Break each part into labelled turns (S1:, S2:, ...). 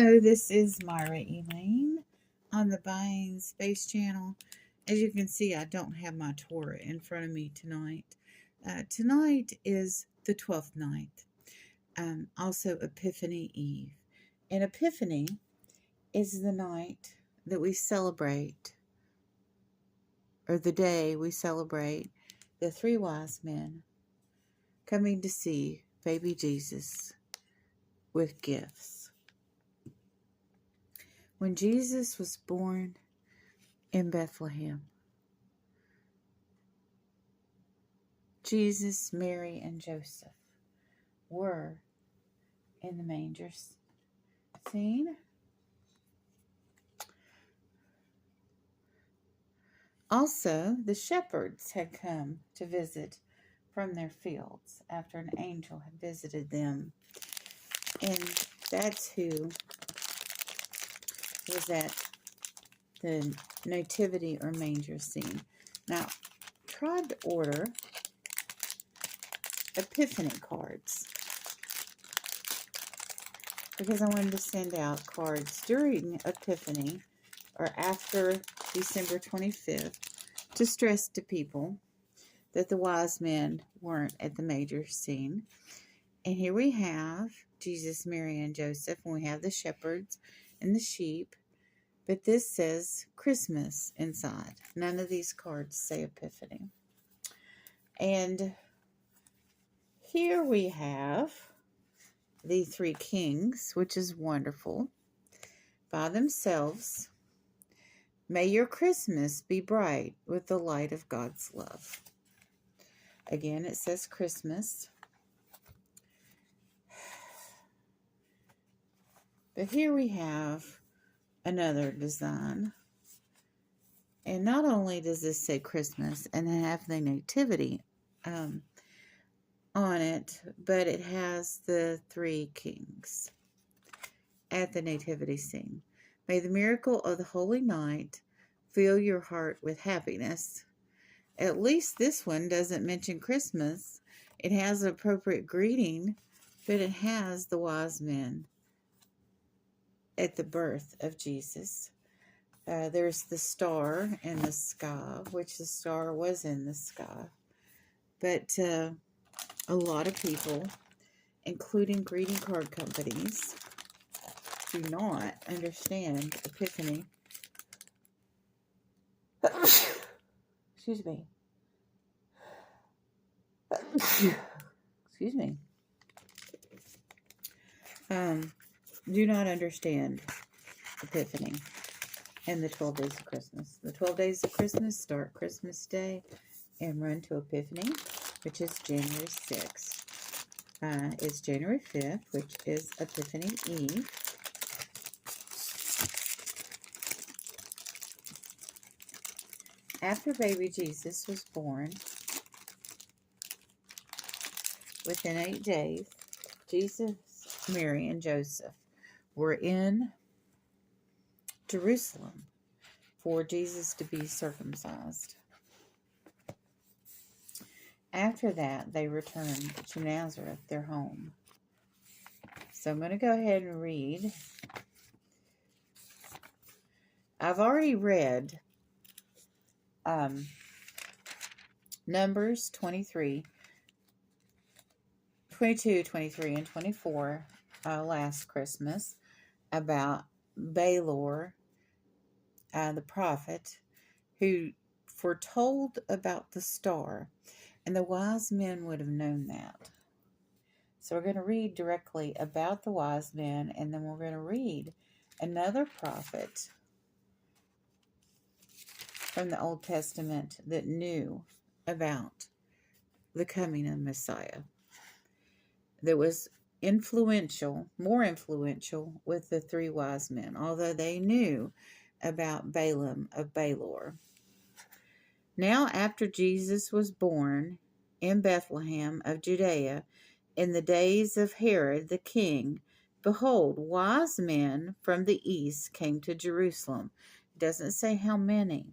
S1: Hello, this is Myra Elaine on the Buying Space Channel. As you can see, I don't have my Torah in front of me tonight. Tonight is the 12th night, also Epiphany Eve. And Epiphany is the night that we celebrate, or the day we celebrate, the three wise men coming to see baby Jesus with gifts. When Jesus was born in Bethlehem, Jesus, Mary, and Joseph were in the manger scene. Also, the shepherds had come to visit from their fields after an angel had visited them. And that's who was at the nativity or manger scene. Now, tried to order Epiphany cards because I wanted to send out cards during Epiphany or after December 25th to stress to people that the wise men weren't at the major scene. And here we have Jesus, Mary, and Joseph, and we have the shepherds and the sheep. But this says Christmas inside. None of these cards say Epiphany. And here we have the three kings, which is wonderful, by themselves. May your Christmas be bright with the light of God's love. Again, it says Christmas. But here we have another design. And not only does this say Christmas and have the nativity on it, but it has the three kings at the nativity scene. May the miracle of the holy night fill your heart with happiness. At least this one doesn't mention Christmas. It has an appropriate greeting, but it has the wise men at the birth of Jesus. There's the star in the sky, which the star was in the sky. But a lot of people, including greeting card companies, do not understand Epiphany. Excuse me. Excuse me. Do not understand Epiphany and the 12 days of Christmas. The 12 days of Christmas start Christmas Day and run to Epiphany, which is January 6th. It's January 5th, which is Epiphany Eve. After baby Jesus was born, within 8 days, Jesus, Mary, and Joseph were in Jerusalem for Jesus to be circumcised. After that, they returned to Nazareth, their home. So I'm going to go ahead and read. I've already read Numbers 22, 23, and 24 last Christmas about Balor, the prophet, who foretold about the star, and the wise men would have known that. So we're going to read directly about the wise men, and then we're going to read another prophet from the Old Testament that knew about the coming of Messiah, that was influential, more influential with the three wise men, although they knew about Balaam of Balor. Now after Jesus was born in Bethlehem of Judea, in the days of Herod the king, behold, wise men from the east came to Jerusalem. It doesn't say how many.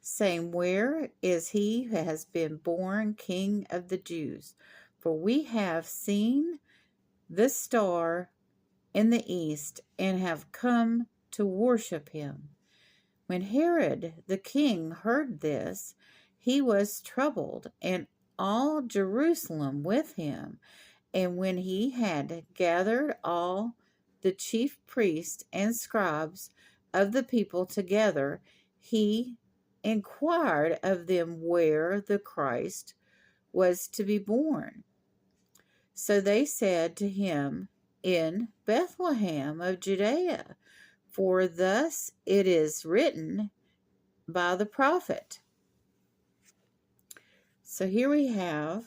S1: Saying, where is he who has been born King of the Jews? For we have seen the star in the east, and have come to worship him. When Herod the king heard this, he was troubled, and all Jerusalem with him. And when he had gathered all the chief priests and scribes of the people together, he inquired of them where the Christ was to be born. So they said to him, In Bethlehem of Judea, for thus it is written by the prophet. So here we have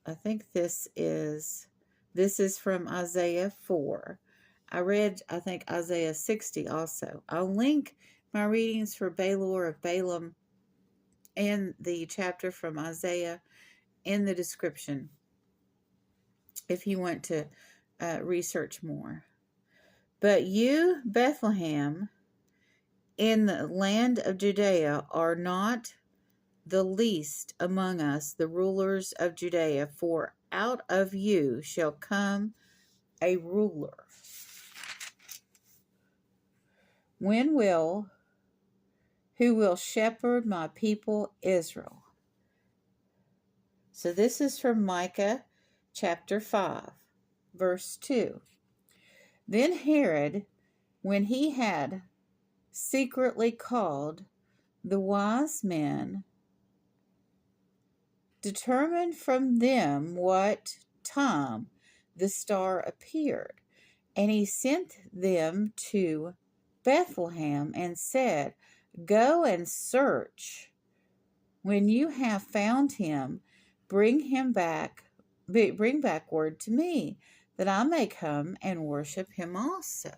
S1: I think this is from Isaiah 4. I think Isaiah 60 also. I'll link my readings for Balor of Balaam and the chapter from Isaiah in the description if you want to research more. But you, Bethlehem, in the land of Judea, are not the least among us, the rulers of Judea, for out of you shall come a ruler. Who will shepherd my people Israel? So this is from Micah chapter 5, verse 2. Then Herod, when he had secretly called the wise men, determined from them what time the star appeared. And he sent them to Bethlehem and said, Go and search. When you have found him, bring back word to me, that I may come and worship him also.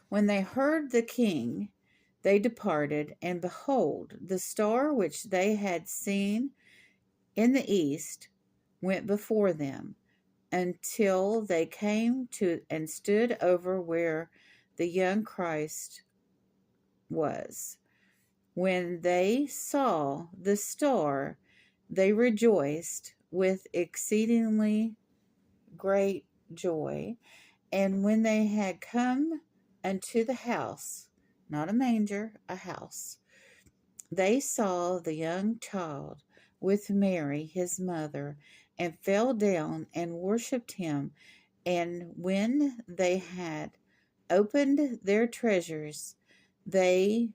S1: When they heard the king, they departed, and behold, the star which they had seen in the east went before them, until they came to and stood over where the young Christ was. When they saw the star, they rejoiced with exceedingly great joy. And when they had come unto the house, not a manger, a house, they saw the young child with Mary, his mother, and fell down and worshipped him. And when they had opened their treasures, they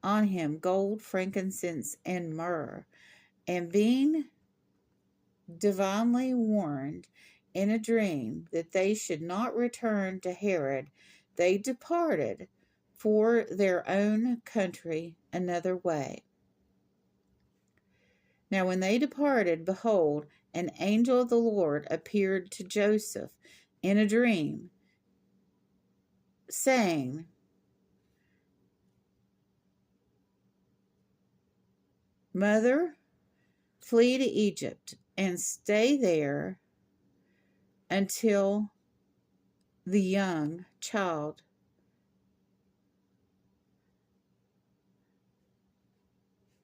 S1: on him gold, frankincense, and myrrh. And being divinely warned in a dream that they should not return to Herod, they departed for their own country another way. Now when they departed, behold, an angel of the Lord appeared to Joseph in a dream, saying, Mother, flee to Egypt and stay there until the young child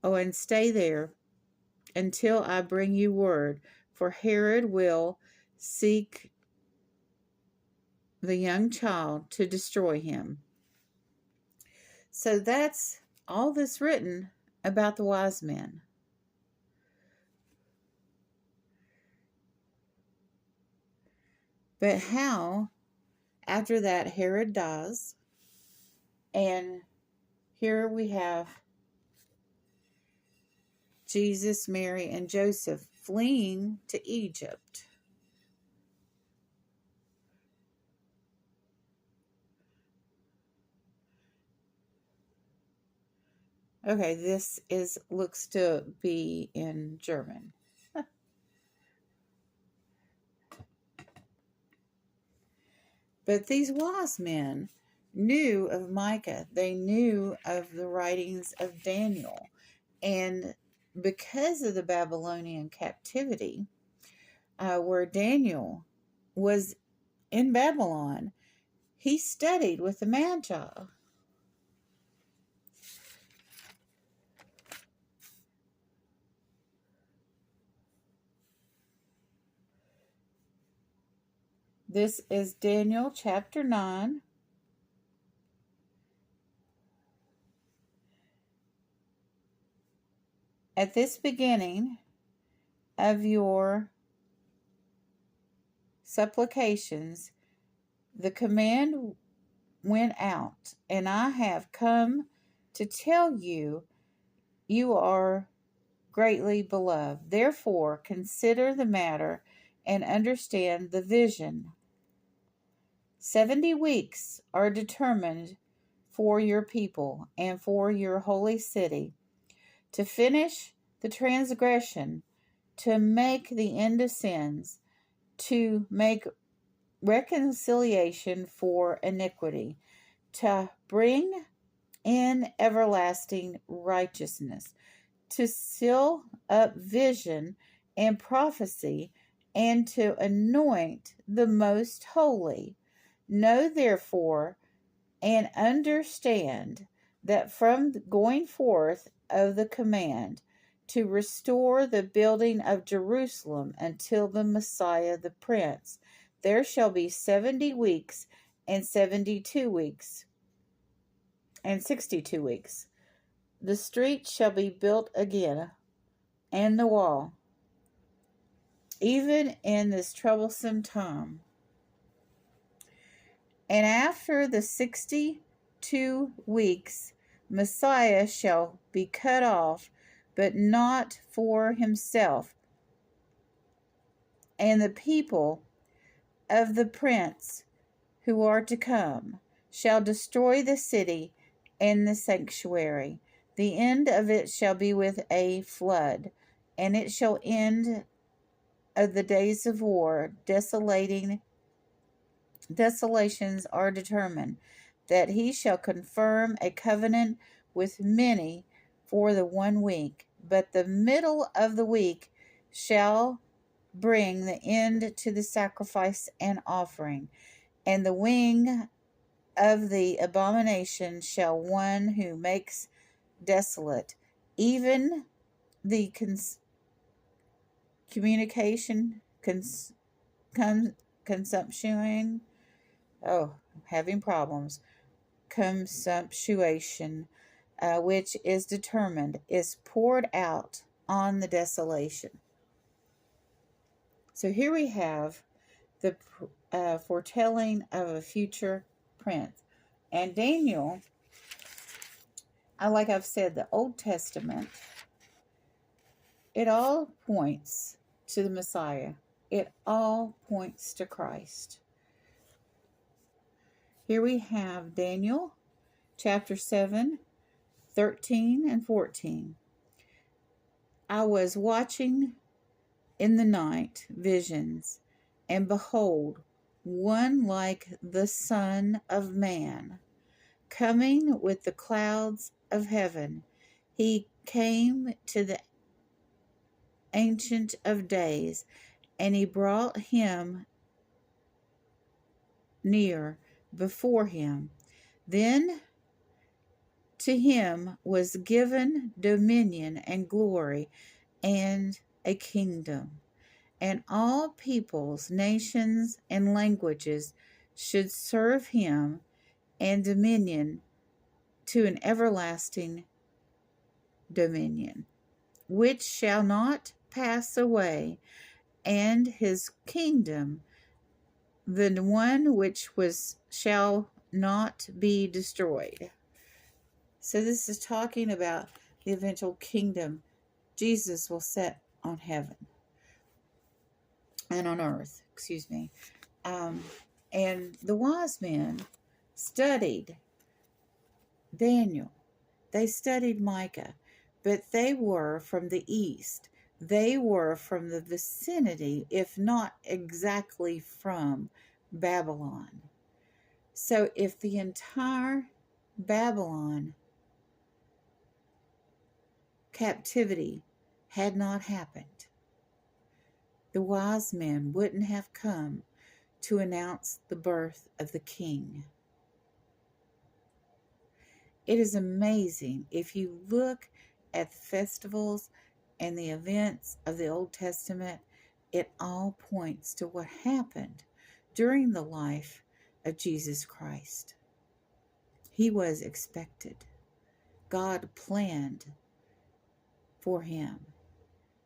S1: and stay there until I bring you word, for Herod will seek the young child to destroy him. So that's all that's written about the wise men. But how, after that, Herod dies, and here we have Jesus, Mary, and Joseph fleeing to Egypt. Okay, this looks to be in German. But these wise men knew of Micah. They knew of the writings of Daniel. And because of the Babylonian captivity, where Daniel was in Babylon, he studied with the Magi. This is Daniel chapter 9. At this beginning of your supplications, the command went out, and I have come to tell you, you are greatly beloved. Therefore, consider the matter and understand the vision. 70 weeks are determined for your people and for your holy city, to finish the transgression, to make the end of sins, to make reconciliation for iniquity, to bring in everlasting righteousness, to seal up vision and prophecy, and to anoint the most holy. Know therefore and understand that from the going forth of the command to restore the building of Jerusalem until the Messiah the Prince, there shall be 70 weeks and 72 weeks and 62 weeks. The street shall be built again, and the wall, even in this troublesome time. And after the 62 weeks, Messiah shall be cut off, but not for himself. And the people of the prince who are to come shall destroy the city and the sanctuary. The end of it shall be with a flood, and it shall end of the days of war. Desolations are determined, that he shall confirm a covenant with many for the 1 week. But the middle of the week shall bring the end to the sacrifice and offering, and the wing of the abomination shall one who makes desolate, even the consumption, having problems, consumption, which is determined, is poured out on the desolation. So here we have the foretelling of a future prince. And Daniel, like I've said, the Old Testament, it all points to the Messiah. It all points to Christ. Here we have Daniel chapter 7, 13 and 14. I was watching in the night visions, and behold, one like the Son of Man, coming with the clouds of heaven. He came to the Ancient of Days, and he brought him near before him. Then to him was given dominion and glory and a kingdom, and all peoples, nations, and languages should serve him, and dominion to an everlasting dominion, which shall not pass away, and his kingdom the one which shall not be destroyed. So this is talking about the eventual kingdom Jesus will set on heaven and on earth, and the wise men studied Daniel. They studied Micah, but they were from the east. They were from the vicinity, if not exactly from Babylon. So if the entire Babylon captivity had not happened, the wise men wouldn't have come to announce the birth of the king. It is amazing. If you look at the festivals and the events of the Old Testament, it all points to what happened during the life of Jesus Christ. He was expected. God planned for him.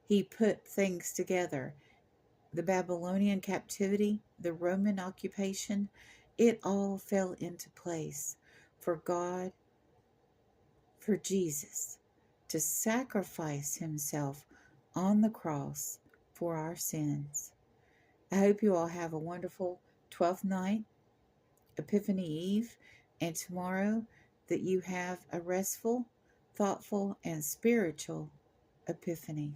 S1: He put things together. The Babylonian captivity, the Roman occupation, it all fell into place for God, for Jesus, to sacrifice himself on the cross for our sins. I hope you all have a wonderful 12th night, Epiphany Eve, and tomorrow that you have a restful, thoughtful, and spiritual epiphany.